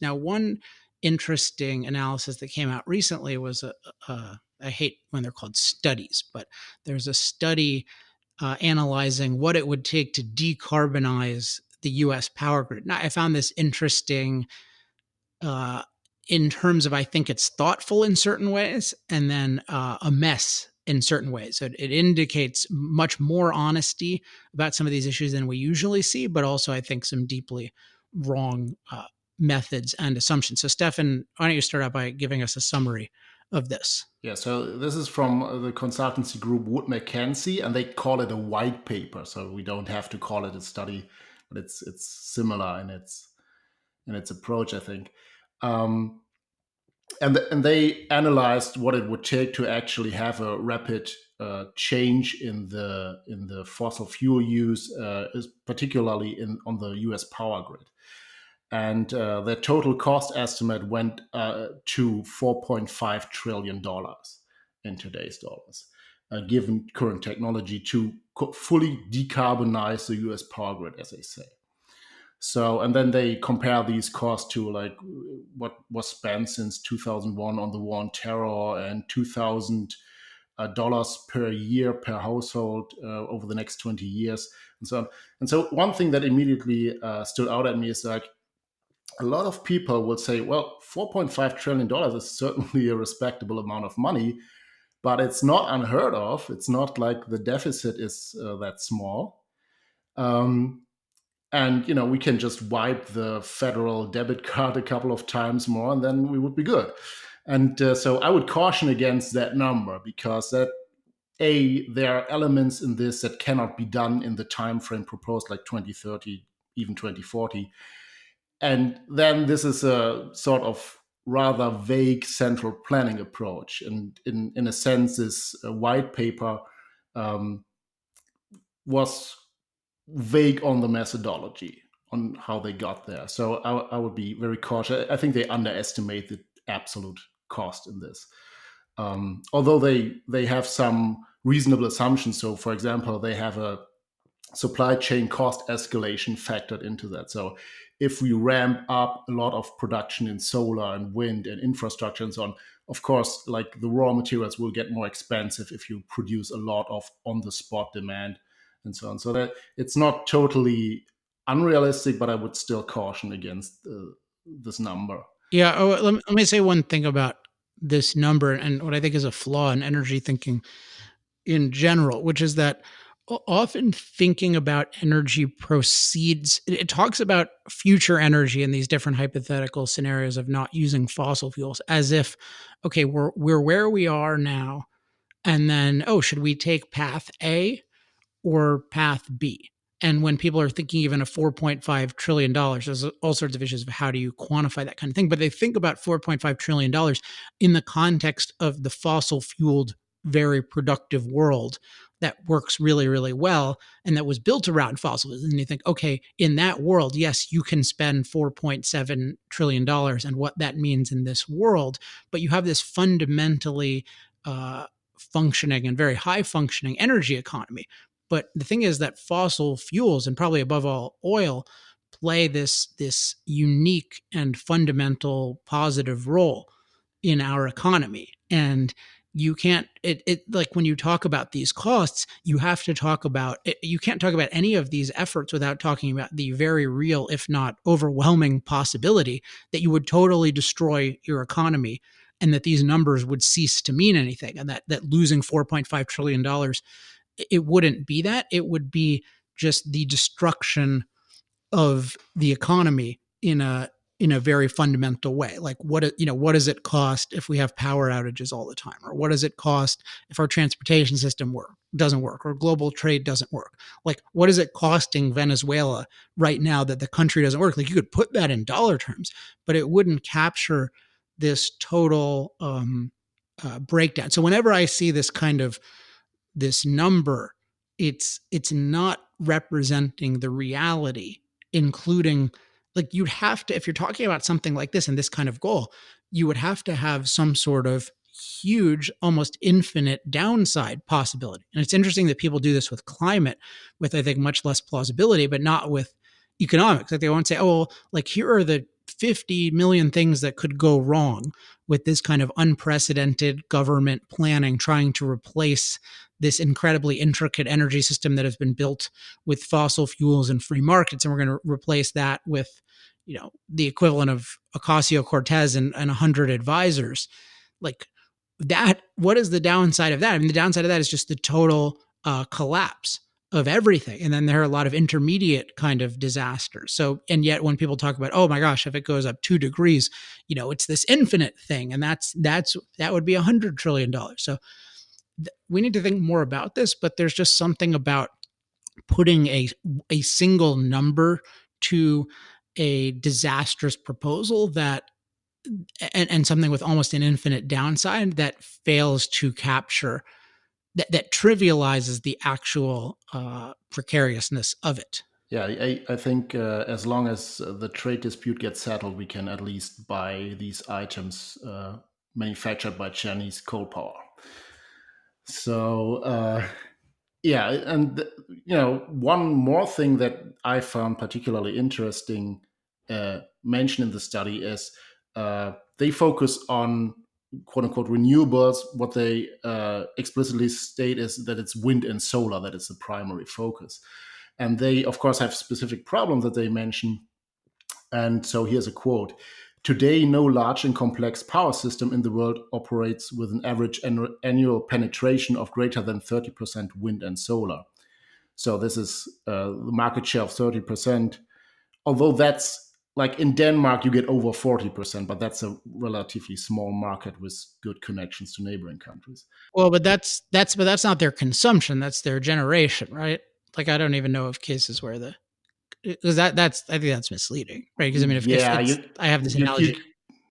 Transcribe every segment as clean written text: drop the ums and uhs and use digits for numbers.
Now, one interesting analysis that came out recently was I hate when they're called studies, but there's a study analyzing what it would take to decarbonize the US power grid. Now, I found this interesting uh, in terms of I think it's thoughtful in certain ways and then a mess in certain ways. So it indicates much more honesty about some of these issues than we usually see, but also I think some deeply wrong methods and assumptions. So, Steffen, why don't you start out by giving us a summary of this? Yeah, so this is from the consultancy group Wood Mackenzie, and they call it a white paper. So we don't have to call it a study, but it's similar in its approach, I think. Um, and they analyzed what it would take to actually have a rapid change in the fossil fuel use, is particularly in on the U.S. power grid. And their total cost estimate went to $4.5 trillion in today's dollars, given current technology to fully decarbonize the U.S. power grid, as they say. So, and then they compare these costs to like what was spent since 2001 on the war on terror and $2,000 per year per household over the next 20 years and so on. And so, one thing that immediately stood out at me is like a lot of people will say, well, $4.5 trillion is certainly a respectable amount of money, but it's not unheard of. It's not like the deficit is that small. Um, and we can just wipe the federal debit card a couple of times more and then we would be good. And so I would caution against that number, because that there are elements in this that cannot be done in the time frame proposed, like 2030, even 2040. And then this is a sort of rather vague central planning approach, and in a sense this white paper um, was vague on the methodology on how they got there. So I would be very cautious. I think they underestimate the absolute cost in this. Although they have some reasonable assumptions. So, for example, they have a supply chain cost escalation factored into that. So, if we ramp up a lot of production in solar and wind and infrastructure and so on, of course, like the raw materials will get more expensive if you produce a lot of on the spot demand and so on. So that it's not totally unrealistic, but I would still caution against this number. Yeah. Oh, let me say one thing about this number and what I think is a flaw in energy thinking in general, which is that often thinking about energy proceeds, it talks about future energy in these different hypothetical scenarios of not using fossil fuels as if, okay, we're where we are now. And then, oh, should we take path A or path B? And when people are thinking even of $4.5 trillion, there's all sorts of issues of how do you quantify that kind of thing. But they think about $4.5 trillion in the context of the fossil fueled, very productive world that works really, really well and that was built around fossils. And you think, okay, in that world, yes, you can spend $4.7 trillion and what that means in this world. But you have this fundamentally functioning and very high functioning energy economy. But the thing is that fossil fuels, and probably above all oil, play this unique and fundamental positive role in our economy. And you can't it like when you talk about these costs, you have to talk about it, you can't talk about any of these efforts without talking about the very real, if not overwhelming, possibility that you would totally destroy your economy and that these numbers would cease to mean anything, and that losing $4.5 trillion, it wouldn't be that. It would be just the destruction of the economy in a very fundamental way. Like what does it cost if we have power outages all the time, or what does it cost if our transportation system doesn't work, or global trade doesn't work? Like, what is it costing Venezuela right now that the country doesn't work? Like, you could put that in dollar terms, but it wouldn't capture this total breakdown. So whenever I see this number, it's not representing the reality, including, like, you'd have to, if you're talking about something like this and this kind of goal, you would have to have some sort of huge, almost infinite downside possibility. And it's interesting that people do this with climate with, I think, much less plausibility, but not with economics. Like, they won't say, oh, well, like, here are the 50 million things that could go wrong with this kind of unprecedented government planning trying to replace this incredibly intricate energy system that has been built with fossil fuels and free markets, and we're going to replace that with, the equivalent of Ocasio-Cortez and 100 advisors. Like that, what is the downside of that? I mean, the downside of that is just the total collapse of everything. And then there are a lot of intermediate kind of disasters. So, and yet when people talk about, oh my gosh, if it goes up 2 degrees, it's this infinite thing. And that would be $100 trillion. So we need to think more about this, but there's just something about putting a single number to a disastrous proposal that and something with almost an infinite downside that fails to capture that trivializes the actual precariousness of it. Yeah, I think as long as the trade dispute gets settled, we can at least buy these items manufactured by Chinese coal power. So yeah, and one more thing that I found particularly interesting mentioned in the study is they focus on quote unquote renewables. What they explicitly state is that it's wind and solar that is the primary focus, and they of course have specific problems that they mention. And so here's a quote. Today, no large and complex power system in the world operates with an average annual penetration of greater than 30% wind and solar. So this is the market share of 30%. Although that's like in Denmark, you get over 40%, but that's a relatively small market with good connections to neighboring countries. Well, but that's not their consumption, that's their generation, right? Like I don't even know of cases where the because that's I think that's misleading, right? Because I mean, if Yeah, it's I have this you analogy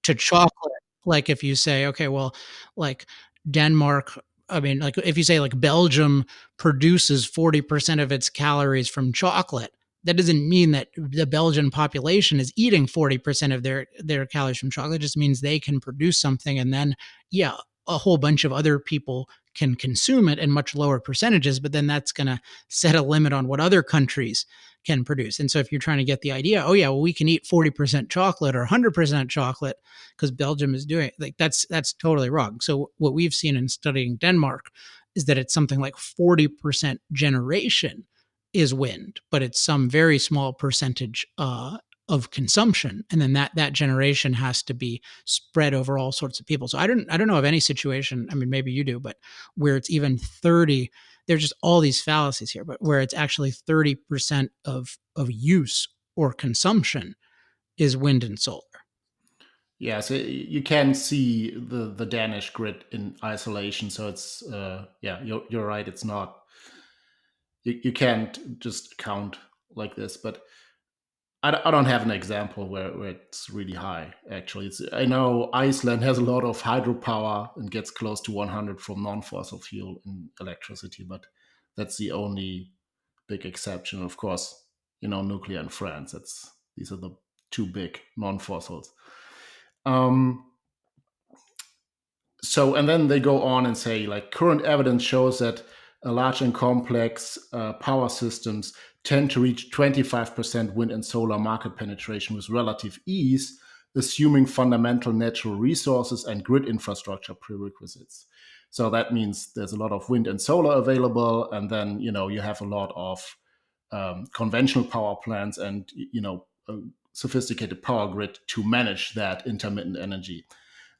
to chocolate. Like if you say, okay, well, like Denmark, I mean, like if you say like Belgium produces 40% of its calories from chocolate, that doesn't mean that the Belgian population is eating 40% of their calories from chocolate. It just means they can produce something and then yeah, a whole bunch of other people can consume it in much lower percentages, but then that's going to set a limit on what other countries can produce. And so if you're trying to get the idea, oh yeah, well we can eat 40% chocolate or 100% chocolate because Belgium is doing it, like that's totally wrong. So what we've seen in studying Denmark is that it's something like 40% generation is wind, but it's some very small percentage of consumption, and then that generation has to be spread over all sorts of people. So I don't know of any situation. I mean, maybe you do, but where it's even 30. There's just all these fallacies here, but where it's actually 30% of use or consumption is wind and solar. Yeah, so you can see the Danish grid in isolation. So it's yeah, you're right. It's not you can't just count like this. But I don't have an example where it's really high. Actually, I know Iceland has a lot of hydropower and gets close to 100 from non-fossil fuel in electricity, but that's the only big exception. Of course, nuclear in France. These are the two big non-fossils. Um, so and then they go on and say like current evidence shows that large and complex power systems tend to reach 25% wind and solar market penetration with relative ease, assuming fundamental natural resources and grid infrastructure prerequisites. So that means there's a lot of wind and solar available, and then you have a lot of conventional power plants and a sophisticated power grid to manage that intermittent energy.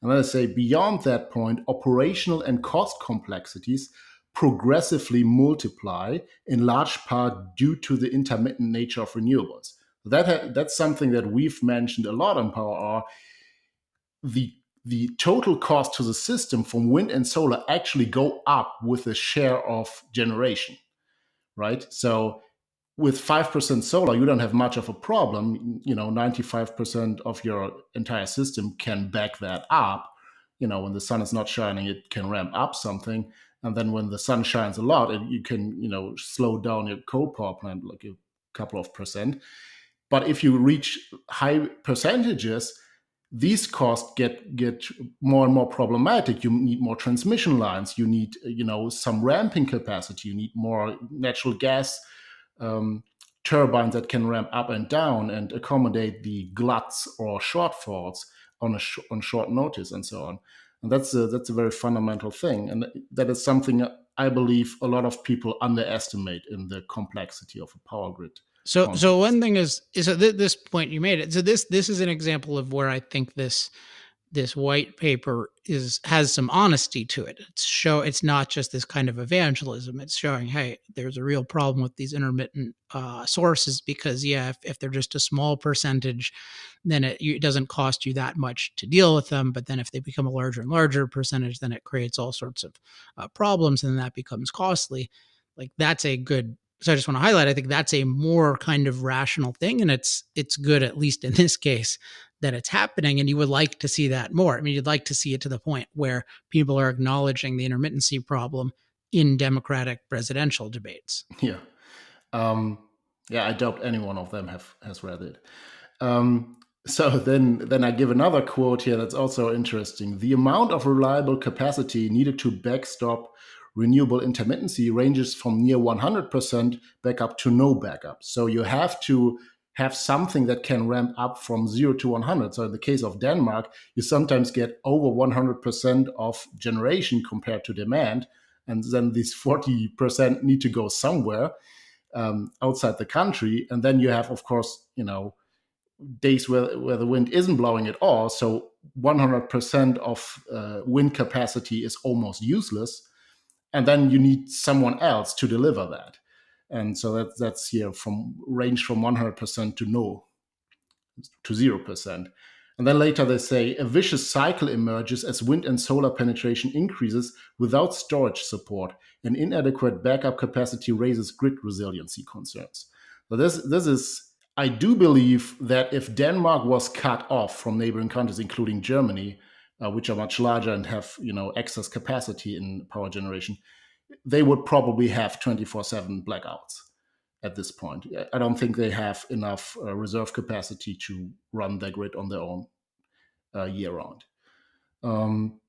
And then I say beyond that point, operational and cost complexities progressively multiply in large part due to the intermittent nature of renewables. That's something that we've mentioned a lot on Power Hour. The total cost to the system from wind and solar actually go up with the share of generation, right? So with 5% solar, you don't have much of a problem. 95% of your entire system can back that up. When the sun is not shining, it can ramp up something. And then when the sun shines a lot, you can, slow down your coal power plant like a couple of percent. But if you reach high percentages, these costs get more and more problematic. You need more transmission lines. You need, some ramping capacity. You need more natural gas turbines that can ramp up and down and accommodate the gluts or shortfalls on short notice and so on. And that's a very fundamental thing, and that is something I believe a lot of people underestimate in the complexity of a power grid So context. one thing is this point you made it. So this is an example of where I think this white paper has some honesty to it. It's not just this kind of evangelism. It's showing, hey, there's a real problem with these intermittent sources because if they're just a small percentage, then it doesn't cost you that much to deal with them. But then if they become a larger and larger percentage, then it creates all sorts of problems, and that becomes costly. Like that's a good. So I just want to highlight. I think that's a more kind of rational thing, and it's good at least in this case that it's happening, and you would like to see that more. I mean, you'd like to see it to the point where people are acknowledging the intermittency problem in Democratic presidential debates. Yeah. Um, yeah, I doubt any one of them has read it. Um, so then I give another quote here that's also interesting. The amount of reliable capacity needed to backstop renewable intermittency ranges from near 100% back up to no backup. So you have to have something that can ramp up from 0 to 100. So in the case of Denmark, you sometimes get over 100% of generation compared to demand. And then these 40% need to go somewhere outside the country. And then you have, of course, days where the wind isn't blowing at all. So 100% of wind capacity is almost useless. And then you need someone else to deliver that. And so that's here from range from 100% to no to 0%. And then later they say a vicious cycle emerges as wind and solar penetration increases without storage support, and inadequate backup capacity raises grid resiliency concerns. So this is, I do believe that if Denmark was cut off from neighboring countries, including Germany, which are much larger and have excess capacity in power generation, they would probably have 24/7 blackouts at this point. I don't think they have enough reserve capacity to run their grid on their own year round. Um,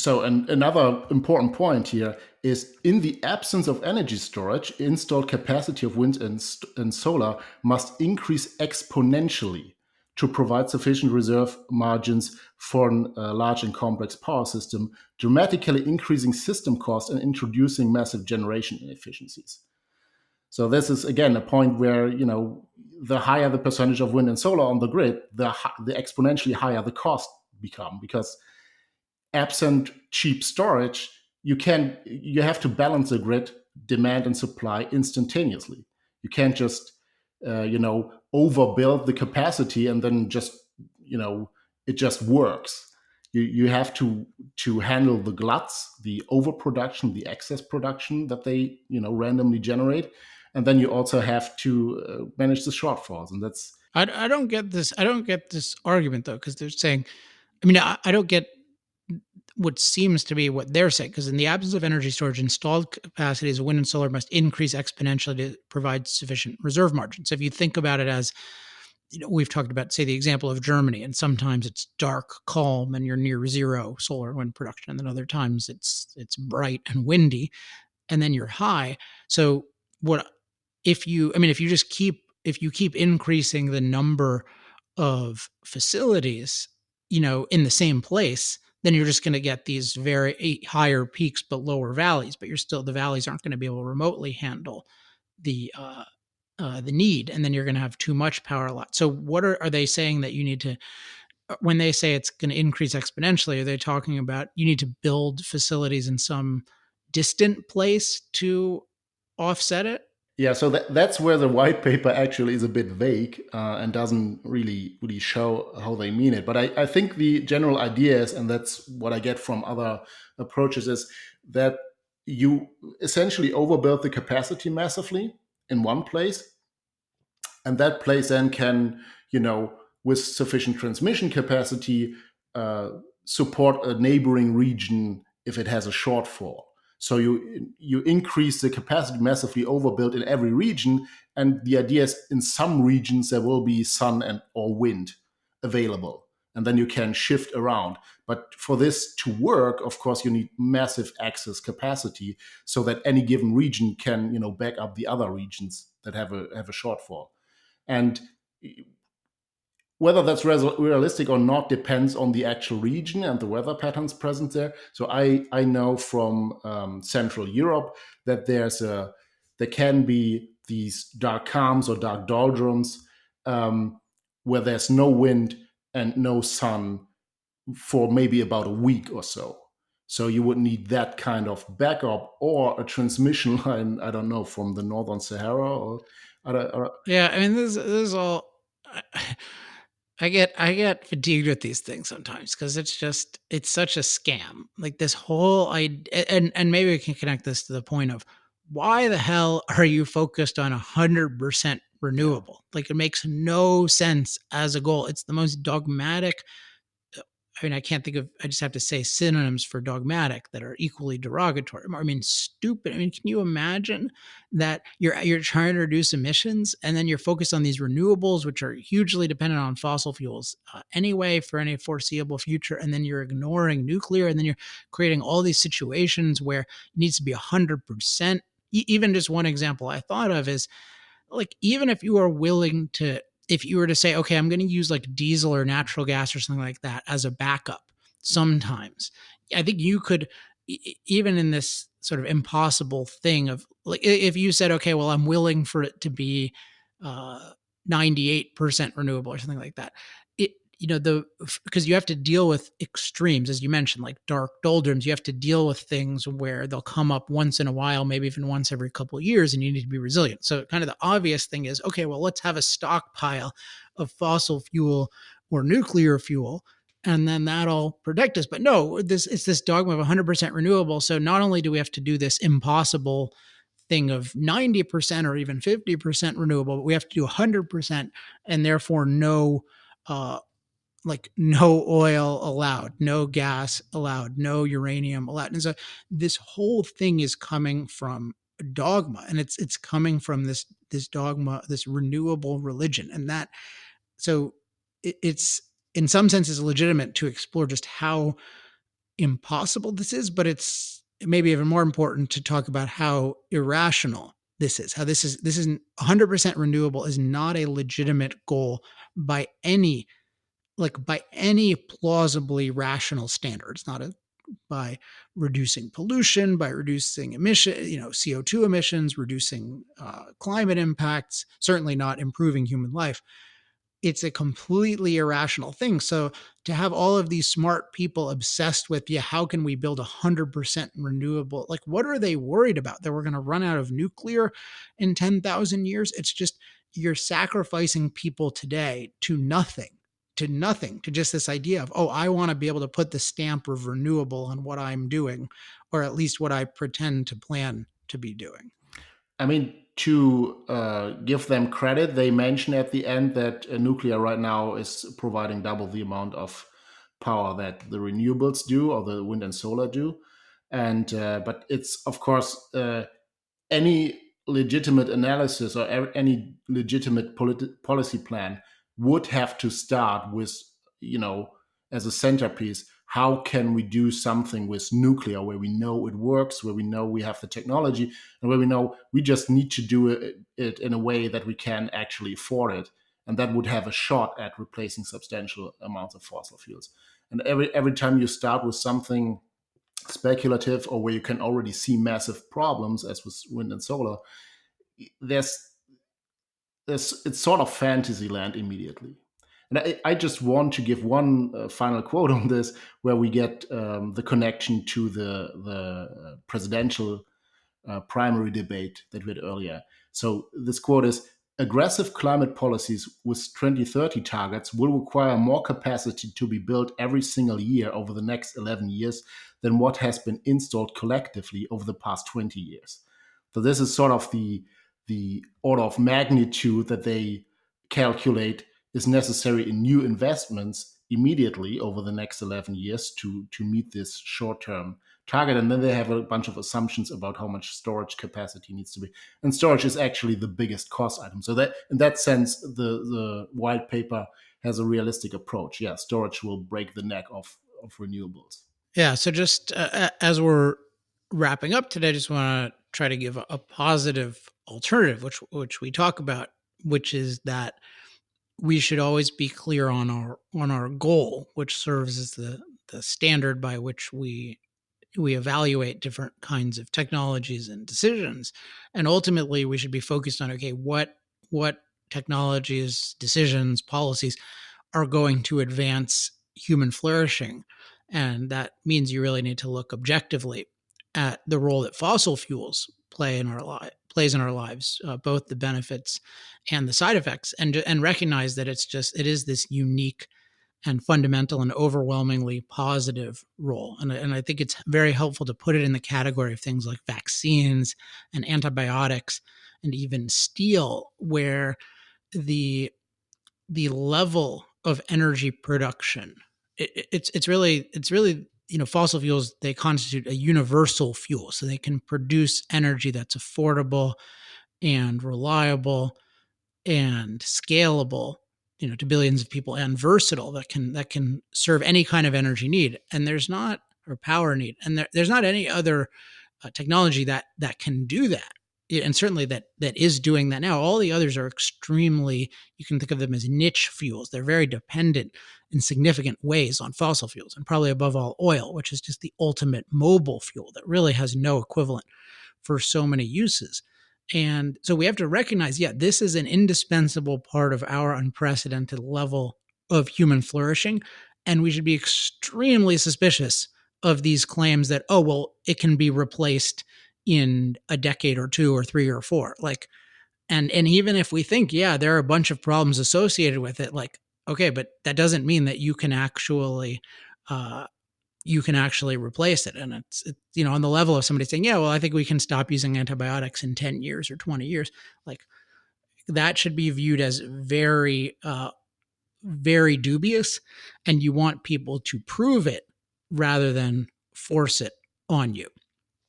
and another important point here is in the absence of energy storage, installed capacity of wind and solar must increase exponentially to provide sufficient reserve margins for a large and complex power system, dramatically increasing system costs and introducing massive generation inefficiencies. So this is again a point where the higher the percentage of wind and solar on the grid, the exponentially higher the cost become, because absent cheap storage, you have to balance the grid demand and supply instantaneously. You can't just overbuild the capacity and then just it just works. You have to handle the gluts, the overproduction, the excess production that they randomly generate, and then you also have to manage the shortfalls, and that's I don't get this. I don't get this argument though, because they're saying. I mean, I don't get what seems to be what they're saying, because in the absence of energy storage, installed capacities of wind and solar must increase exponentially to provide sufficient reserve margins. So if you think about it as, we've talked about, say, the example of Germany, and sometimes it's dark, calm, and you're near zero solar wind production, and then other times it's bright and windy, and then you're high. So what if you just keep increasing the number of facilities, in the same place, then you're just going to get these very higher peaks but lower valleys. But the valleys aren't going to be able to remotely handle the need, and then you're going to have too much power a lot. So what are they saying that you need to? When they say it's going to increase exponentially, are they talking about you need to build facilities in some distant place to offset it? Yeah, so that's where the white paper actually is a bit vague and doesn't really show how they mean it. But I think the general idea is, and that's what I get from other approaches, is that you essentially overbuild the capacity massively in one place, and that place then can, with sufficient transmission capacity, uh, support a neighboring region if it has a shortfall. So you increase the capacity massively, overbuild in every region, and the idea is in some regions there will be sun and or wind available, and then you can shift around. But for this to work, of course, you need massive access capacity so that any given region can back up the other regions that have a shortfall. And whether that's realistic or not depends on the actual region and the weather patterns present there. So I know from Central Europe that there can be these dark calms or dark doldrums, where there's no wind and no sun for maybe about a week or so. So you would need that kind of backup or a transmission line. I don't know, from the Northern Sahara or, or Yeah, I mean, this is all. I, I get fatigued with these things sometimes because it's such a scam. Like this whole idea, and maybe we can connect this to the point of why the hell are you focused on 100% yeah. renewable? Like it makes no sense as a goal. It's the most dogmatic. I mean, I can't think of, I just have to say synonyms for dogmatic that are equally derogatory. I mean, stupid. I mean, can you imagine that you're trying to reduce emissions and then you're focused on these renewables, which are hugely dependent on fossil fuels anyway for any foreseeable future, and then you're ignoring nuclear, and then you're creating all these situations where it needs to be 100%. Even just one example I thought of is like even if you are willing to if you were to say okay I'm going to use like diesel or natural gas or something like that as a backup sometimes I think you could even in this sort of impossible thing of like if you said okay well I'm willing for it to be uh 98% renewable or something like that it the because you have to deal with extremes as you mentioned like dark doldrums you have to deal with things where they'll come up once in a while maybe even once every couple of years and you need to be resilient so kind of the obvious thing is okay well let's have a stockpile of fossil fuel or nuclear fuel and then that'll protect us but no this it's this dogma of 100% renewable so not only do we have to do this impossible thing of 90% or even 50% renewable but we have to do 100% and therefore no uh, like no oil allowed, no gas allowed, no uranium allowed. And so this whole thing is coming from dogma and it's coming from this dogma, this renewable religion. And that so it's in some senses legitimate to explore just how impossible this is, but it's maybe even more important to talk about how irrational this is. How this isn't 100% renewable is not a legitimate goal by any by any plausibly rational standards, not a, by reducing pollution, by reducing emission, CO2 emissions, reducing climate impacts, certainly not improving human life. It's a completely irrational thing. So to have all of these smart people obsessed with, yeah, how can we build 100% renewable? Like, what are they worried about? That we're going to run out of nuclear in 10,000 years? It's just you're sacrificing people today to nothing, to just this idea of, oh, I want to be able to put the stamp of renewable on what I'm doing, or at least what I pretend to plan to be doing. I mean, to give them credit, they mention at the end that nuclear right now is providing double the amount of power that the renewables do or the wind and solar do. And but it's of course any legitimate analysis or any legitimate policy plan would have to start with, you know, as a centerpiece, how can we do something with nuclear where we know it works, where we know we have the technology, and where we know we just need to do it in a way that we can actually afford it. And that would have a shot at replacing substantial amounts of fossil fuels. And every time you start with something speculative or where you can already see massive problems, as with wind and solar, there's it's sort of fantasy land immediately. And I just want to give one final quote on this, where we get the connection to the presidential primary debate that we had earlier. So this quote is: aggressive climate policies with 2030 targets will require more capacity to be built every single year over the next 11 years than what has been installed collectively over the past 20 years. So this is sort of the order of magnitude that they calculate is necessary in new investments immediately over the next 11 years to meet this short-term target. And then they have a bunch of assumptions about how much storage capacity needs to be. And storage is actually the biggest cost item. So that in that sense, the white paper has a realistic approach. Yeah, storage will break the neck of renewables. Yeah. So just as we're wrapping up today, I just want to try to give a positive alternative, which we talk about, which is that we should always be clear on our goal, which serves as the standard by which we evaluate different kinds of technologies and decisions. And ultimately, we should be focused on, okay, what technologies, decisions, policies are going to advance human flourishing. And that means you really need to look objectively at the role that fossil fuels plays in our lives, both the benefits and the side effects, and recognize that it is this unique and fundamental and overwhelmingly positive role. And I think it's very helpful to put it in the category of things like vaccines and antibiotics and even steel, where the the level of energy production, it's really, fossil fuels, they constitute a universal fuel, so they can produce energy that's affordable and reliable and scalable, to billions of people, and versatile, that can serve any kind of energy need. And there's not or power need, and there's not any other technology that can do that. And certainly that is doing that now. All the others are extremely, you can think of them as niche fuels. They're very dependent in significant ways on fossil fuels, and probably above all oil, which is just the ultimate mobile fuel that really has no equivalent for so many uses. And so we have to recognize, yeah, this is an indispensable part of our unprecedented level of human flourishing. And we should be extremely suspicious of these claims that, oh, well, it can be replaced in a decade or two or three or four. Like, and even if we think, yeah, there are a bunch of problems associated with it, like, okay, but that doesn't mean that uh, you can actually replace it. And on the level of somebody saying, yeah, well, I think we can stop using antibiotics in 10 years or 20 years. Like, that should be viewed as very, very dubious. And you want people to prove it rather than force it on you.